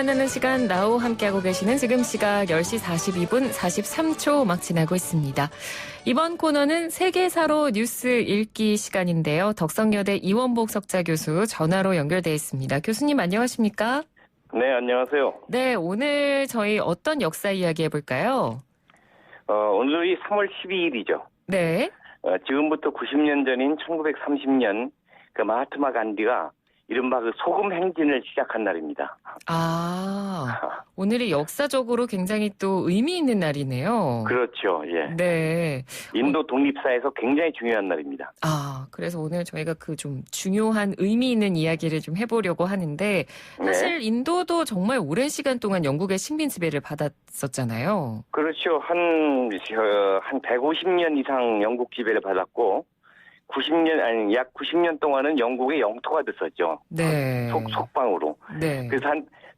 만나는 시간 나우 함께하고 계시는 지금 시각 10시 42분 43초 막 지나고 있습니다. 이번 코너는 세계사로 뉴스 읽기 시간인데요. 덕성여대 이원복 석좌 교수 전화로 연결돼 있습니다. 교수님 안녕하십니까? 네, 안녕하세요. 네, 오늘 저희 어떤 역사 이야기 해볼까요? 오늘이 3월 12일이죠. 네. 지금부터 90년 전인 1930년 그 마하트마 간디가 이른바 그 소금 행진을 시작한 날입니다. 오늘이 역사적으로 굉장히 또 의미 있는 날이네요. 그렇죠, 예. 네. 인도 독립사에서 굉장히 중요한 날입니다. 그래서 오늘 저희가 그 좀 중요한 의미 있는 이야기를 좀 해보려고 하는데, 사실 인도도 정말 오랜 시간 동안 영국의 식민 지배를 받았었잖아요. 그렇죠. 한 150년 이상 영국 지배를 받았고, 약 90년 동안은 영국의 영토가 됐었죠. 네. 속방으로. 네. 그래서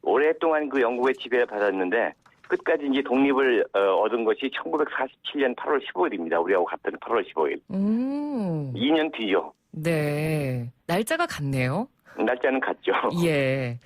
오랫동안 그 영국의 지배를 받았는데, 끝까지 이제 독립을 얻은 것이 1947년 8월 15일입니다. 우리하고 같은 8월 15일. 2년 뒤죠. 네. 날짜가 같네요. 날짜는 같죠. 예.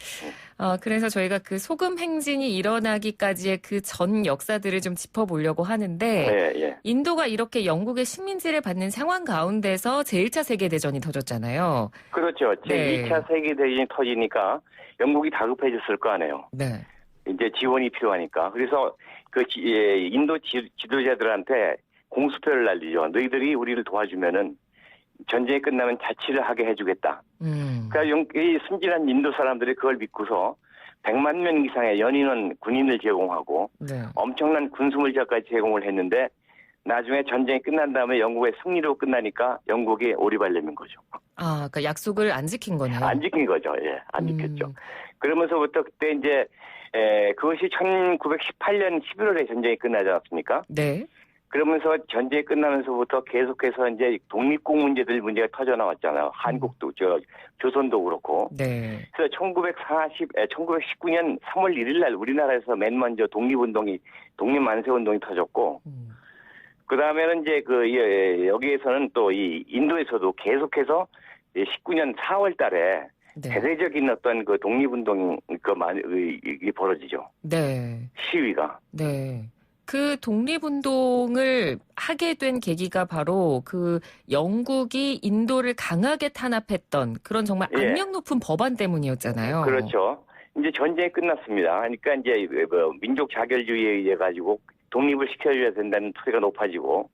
그래서 저희가 그 소금 행진이 일어나기까지의 그 전 역사들을 좀 짚어보려고 하는데, 예. 인도가 이렇게 영국의 식민지를 받는 상황 가운데서 제1차 세계대전이 터졌잖아요. 그렇죠. 제2차 세계대전이 터지니까 영국이 다급해졌을 거 아니에요. 네. 이제 지원이 필요하니까. 그래서 인도 지도자들한테 공수표를 날리죠. 너희들이 우리를 도와주면은 전쟁이 끝나면 자치를 하게 해주겠다. 그러니까 이 순진한 인도 사람들이 그걸 믿고서 100만 명 이상의 연인원 군인을 제공하고 엄청난 군수물자까지 제공을 했는데 나중에 전쟁이 끝난 다음에 영국의 승리로 끝나니까 영국이 오리발렘인 거죠. 그러니까 약속을 안 지킨 거네요. 안 지킨 거죠. 예, 안 지켰죠. 그러면서부터 그때 이제 그것이 1918년 11월에 전쟁이 끝나지 않았습니까? 네. 그러면서 전쟁이 끝나면서부터 계속해서 이제 독립국 문제가 터져 나왔잖아요. 한국도, 조선도 그렇고. 네. 그래서 1919년 3월 1일 날 우리나라에서 맨 먼저 독립만세운동이 터졌고, 그 다음에는 이제 여기에서는 또 이 인도에서도 계속해서 19년 4월 달에 대대적인 어떤 그 독립운동이 벌어지죠. 네. 시위가. 네. 그 독립운동을 하게 된 계기가 바로 그 영국이 인도를 강하게 탄압했던 그런 정말 악명 높은 법안 때문이었잖아요. 그렇죠. 이제 전쟁이 끝났습니다. 그러니까 이제 민족 자결주의에 의해 가지고 독립을 시켜줘야 된다는 토대가 높아지고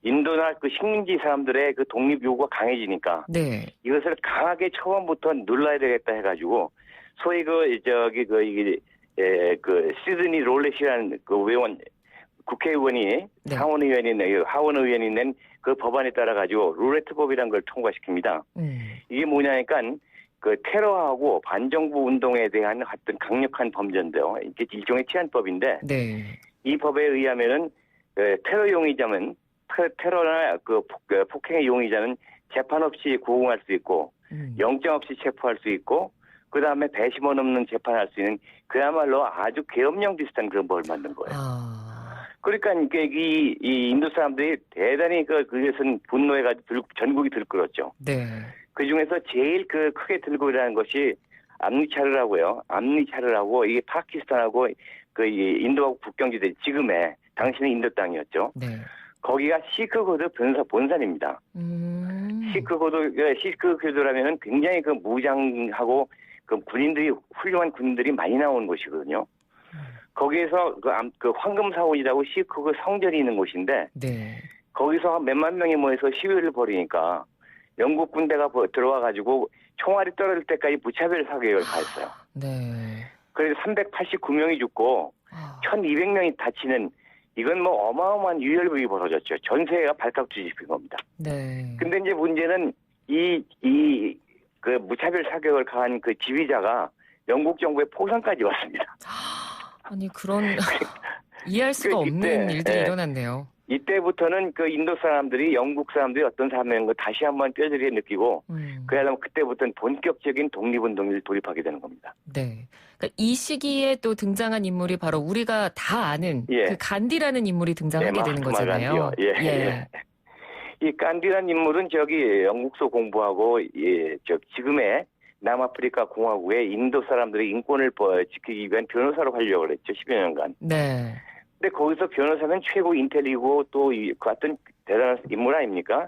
인도나 그 식민지 사람들의 그 독립 요구가 강해지니까 이것을 강하게 처음부터 눌러야 되겠다 해가지고 소위 시드니 롤렛이라는 그 국회의원이 하원 의원이 낸 그 법안에 따라 가지고 룰레트법이라는 걸 통과시킵니다. 이게 뭐냐니까 그 테러하고 반정부 운동에 대한 어떤 강력한 범죄인데요. 이게 일종의 치안법인데 이 법에 의하면은 테러 용의자는 테러나 폭행의 용의자는 재판 없이 구금할 수 있고 영장 없이 체포할 수 있고 그 다음에 배심원 없는 재판할 수 있는 그야말로 아주 계엄령 비슷한 그런 법을 만든 거예요. 그러니까 이 인도 사람들이 대단히 그것은 분노해가지고 전국이 들끓었죠. 네. 그 중에서 제일 크게 들고 일어나는 것이 암리차르라고요. 암리차르라고 이게 파키스탄하고 인도하고 국경지대 지금의 당시는 인도 땅이었죠. 네. 거기가 시크고드 본산입니다. 시크고드라면은 굉장히 무장하고 훌륭한 군인들이 많이 나오는 곳이거든요. 거기에서 황금사원이라고 시크고 성전이 있는 곳인데, 거기서 몇만 명이 모여서 시위를 벌이니까 영국 군대가 들어와가지고 총알이 떨어질 때까지 무차별 사격을 가했어요. 그래서 389명이 죽고 1200명이 다치는 이건 어마어마한 유혈극이 벌어졌죠. 전세가 발칵 뒤집힌 겁니다. 근데 이제 문제는 그 무차별 사격을 가한 그 지휘자가 영국 정부의 포상까지 왔습니다. 아니, 그런, 이해할 수가 없는 일들이 일어났네요. 이때부터는 인도 사람들이 영국 사람들이 어떤 사람인 거 다시 한번 뼈저리게 느끼고, 그야말로 그때부터는 본격적인 독립운동을 돌입하게 되는 겁니다. 네. 그러니까 이 시기에 또 등장한 인물이 바로 우리가 다 아는 그 간디라는 인물이 등장하게 되는 거잖아요. 이 간디라는 인물은 영국서 공부하고, 지금의 남아프리카 공화국에 인도 사람들의 인권을 지키기 위한 변호사로 하려고 그랬죠. 10여 년간. 네. 근데 거기서 변호사는 최고 인텔리고 또 그 같은 대단한 인물 아닙니까?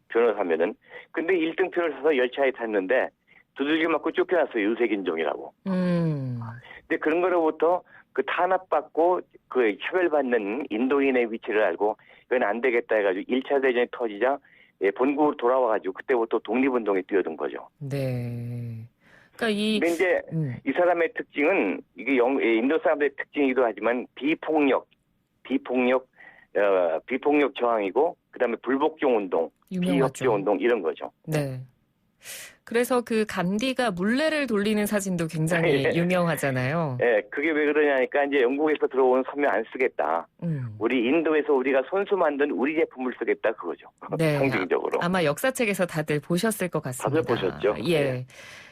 변호사면은. 근데 1등표를 사서 열차에 탔는데 두들겨 맞고 쫓겨났어요. 유색인종이라고. 근데 그런 거로부터 그 탄압받고 그 차별받는 인도인의 위치를 알고 이건 안 되겠다 해가지고 1차 대전이 터지자 본국으로 돌아와가지고 그때부터 독립운동에 뛰어든 거죠. 네. 그러니까 근데 이제 이 사람의 특징은 이게 인도 사람들의 특징이기도 하지만 비폭력 저항이고 그다음에 불복종 운동, 비협조 운동 이런 거죠. 네. 그래서 그 간디가 물레를 돌리는 사진도 굉장히 유명하잖아요. 예, 그게 왜 그러냐니까 이제 영국에서 들어온 서명 안 쓰겠다. 우리 인도에서 우리가 손수 만든 우리 제품을 쓰겠다 그거죠. 네. 상징적으로. 아마 역사책에서 다들 보셨을 것 같습니다. 다들 보셨죠. 예.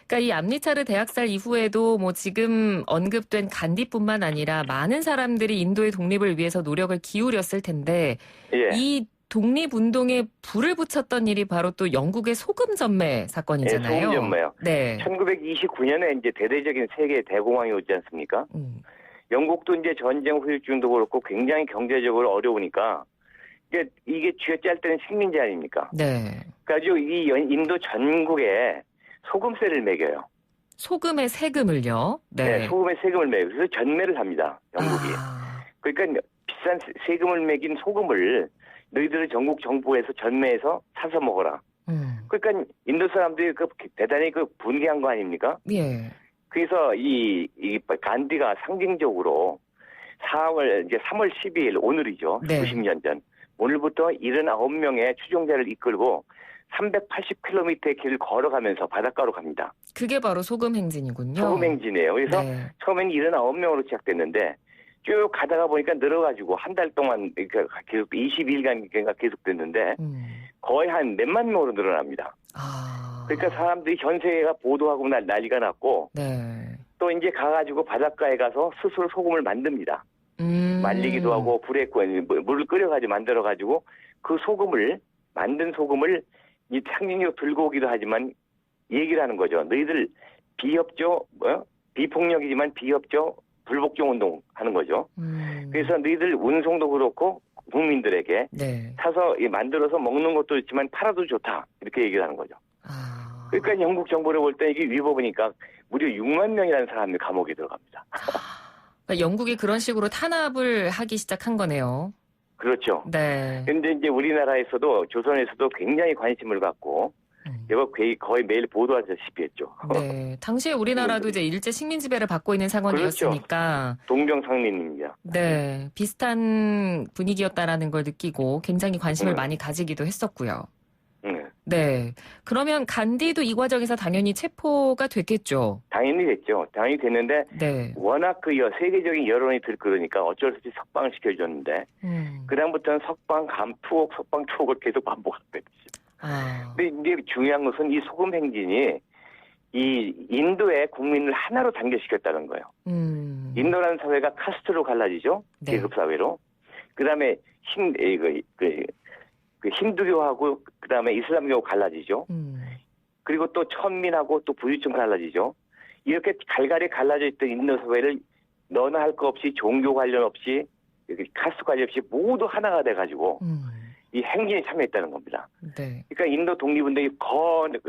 그러니까 이 암리차르 대학살 이후에도 뭐 지금 언급된 간디뿐만 아니라 많은 사람들이 인도의 독립을 위해서 노력을 기울였을 텐데 예. 이 독립운동에 불을 붙였던 일이 바로 또 영국의 소금 전매 사건이잖아요. 네, 소금 전매요. 네. 1929년에 이제 대대적인 세계 대공황이 오지 않습니까? 영국도 이제 전쟁 후유증도 그렇고 굉장히 경제적으로 어려우니까 이게 쥐어짤 때는 식민지 아닙니까? 네. 그래가지고 이 인도 전국에 소금세를 매겨요. 소금의 세금을요? 네. 소금의 세금을 매겨요. 그래서 전매를 합니다. 영국이. 그러니까 비싼 세금을 매긴 소금을 너희들은 전국 정부에서 전매해서 사서 먹어라. 그러니까 인도 사람들이 대단히 분개한 거 아닙니까? 예. 그래서 이 간디가 상징적으로 3월 12일 오늘이죠. 네. 90년 전. 오늘부터 79명의 추종자를 이끌고 380km의 길을 걸어가면서 바닷가로 갑니다. 그게 바로 소금 행진이군요. 소금 행진이에요. 그래서 처음엔 79명으로 시작됐는데 쭉 가다가 보니까 늘어가지고 한 달 동안 계속 20일간 계속됐는데 거의 한 몇만 명으로 늘어납니다. 그러니까 사람들이 전 세계가 보도하고 난리가 났고 또 이제 가가지고 바닷가에 가서 스스로 소금을 만듭니다. 말리기도 하고 불에 물을 끓여가지고 만들어가지고 그 소금을 만든 소금을 이 상징적으로 들고 오기도 하지만 얘기를 하는 거죠. 너희들 비폭력이지만 비협조 불복종 운동 하는 거죠. 그래서 너희들 운송도 그렇고 국민들에게 사서 만들어서 먹는 것도 있지만 팔아도 좋다. 이렇게 얘기를 하는 거죠. 그러니까 영국 정부를 볼 때 이게 위법이니까 무려 6만 명이라는 사람이 감옥에 들어갑니다. 그러니까 영국이 그런 식으로 탄압을 하기 시작한 거네요. 그렇죠. 네. 그런데 이제 우리나라에서도 조선에서도 굉장히 관심을 갖고 이거 거의 매일 보도하다시피 했죠. 네. 당시에 우리나라도 이제 일제 식민 지배를 받고 있는 상황이었으니까. 그렇죠. 동병상련입니다. 네. 비슷한 분위기였다라는 걸 느끼고 굉장히 관심을 많이 가지기도 했었고요. 네. 그러면 간디도 이 과정에서 당연히 체포가 됐겠죠. 당연히 됐죠. 당연히 됐는데 워낙 세계적인 여론이 들끓으니까 어쩔 수 없이 석방을 시켜줬는데 그다음부터는 석방 감투옥, 석방 투옥을 계속 반복했죠. 근데 이제 중요한 것은 이 소금 행진이 이 인도의 국민을 하나로 단결시켰다는 거예요. 인도라는 사회가 카스트로 갈라지죠. 계급 사회로. 그다음에 힌두교하고 그다음에 이슬람교하고 갈라지죠. 그리고 또 천민하고 또 부유층 갈라지죠. 이렇게 갈갈이 갈라져 있던 인도 사회를 너나 할 거 없이 종교 관련 없이 카스트 관련 없이 모두 하나가 돼가지고 이 행진에 참여했다는 겁니다. 그러니까 인도 독립운동이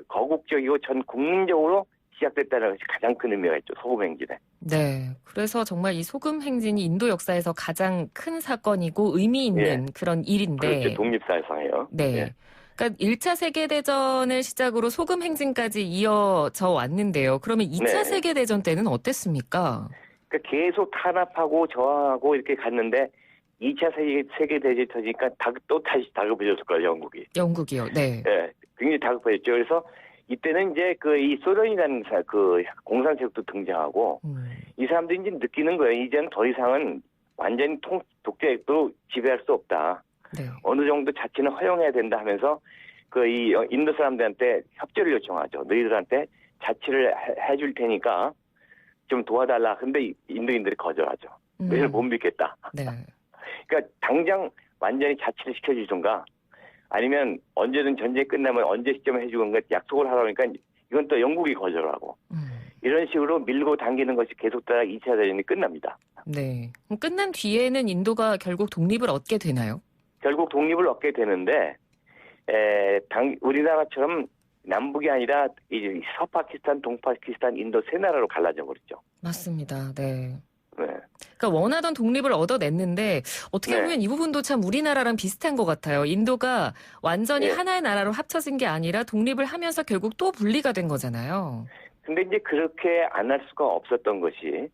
거국적이고 전 국민적으로 시작됐다는 것이 가장 큰 의미가 있죠. 소금 행진에. 네. 그래서 정말 이 소금 행진이 인도 역사에서 가장 큰 사건이고 의미 있는 그런 일인데. 그렇죠. 독립사상이요. 네. 그러니까 1차 세계대전을 시작으로 소금 행진까지 이어져 왔는데요. 그러면 2차 세계대전 때는 어땠습니까? 그러니까 계속 탄압하고 저항하고 이렇게 갔는데 2차 세계대전이 터지니까 또 다시 다급해졌을 거예요. 영국이요. 네. 네. 굉장히 다급해졌죠. 그래서 이때는 이제 이 소련이라는 공산세력도 등장하고 이 사람들이 이제 느끼는 거예요. 이제는 더 이상은 완전히 독재로 지배할 수 없다. 어느 정도 자치는 허용해야 된다 하면서 이 인도 사람들한테 협조를 요청하죠. 너희들한테 자치를 해줄 테니까 좀 도와달라. 근데 인도인들이 거절하죠. 너희를 못 믿겠다. 그러니까 당장 완전히 자치를 시켜주던가 아니면 언제든 전쟁이 끝나면 언제 시점에 해주는 거 약속을 하다 보니까 이건 또 영국이 거절하고 이런 식으로 밀고 당기는 것이 계속되다가 2차 대전이 끝납니다. 네. 그럼 끝난 뒤에는 인도가 결국 독립을 얻게 되나요? 결국 독립을 얻게 되는데 우리나라처럼 남북이 아니라 이제 서파키스탄, 동파키스탄, 인도 세 나라로 갈라져 버렸죠. 맞습니다. 네. 네. 그러니까 원하던 독립을 얻어냈는데 어떻게 네. 보면 이 부분도 참 우리나라랑 비슷한 것 같아요. 인도가 완전히 네. 하나의 나라로 합쳐진 게 아니라 독립을 하면서 결국 또 분리가 된 거잖아요. 근데 이제 그렇게 안 할 수가 없었던 것이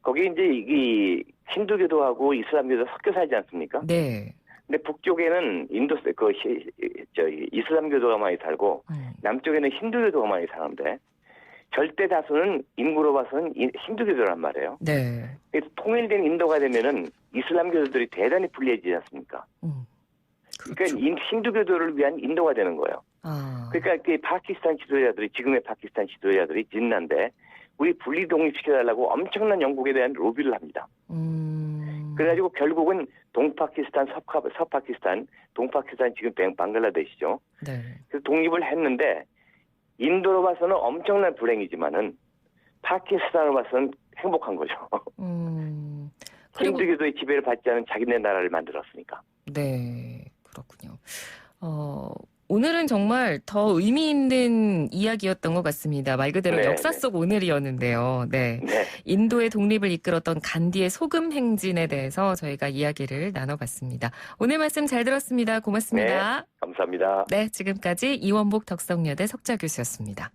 거기 이제 이 힌두교도하고 이슬람교도 섞여 살지 않습니까? 네. 근데 북쪽에는 이슬람교도가 많이 살고 남쪽에는 힌두교도가 많이 사는데 절대 다수는 인구로 봐서는 힌두교도란 말이에요. 네. 그래서 통일된 인도가 되면은 이슬람교도들이 대단히 불리해지지 않습니까? 그렇죠. 그러니까 힌두교도를 위한 인도가 되는 거예요. 그러니까 그 파키스탄 지도자들이 지금의 파키스탄 지도자들이 진난데 우리 분리 독립시켜달라고 엄청난 영국에 대한 로비를 합니다. 그래가지고 결국은 동파키스탄, 서파키스탄, 동파키스탄 지금 방글라데시죠. 네. 그래서 독립을 했는데 인도로 봐서는 엄청난 불행이지만은 파키스탄으로 봐서는 행복한 거죠. 힌두교도의 지배를 받지 않은 자기네 나라를 만들었으니까. 네, 그렇군요. 오늘은 정말 더 의미 있는 이야기였던 것 같습니다. 말 그대로 네, 역사 속 오늘이었는데요. 네. 네. 인도의 독립을 이끌었던 간디의 소금 행진에 대해서 저희가 이야기를 나눠봤습니다. 오늘 말씀 잘 들었습니다. 고맙습니다. 네, 감사합니다. 네, 지금까지 이원복 덕성여대 석좌 교수였습니다.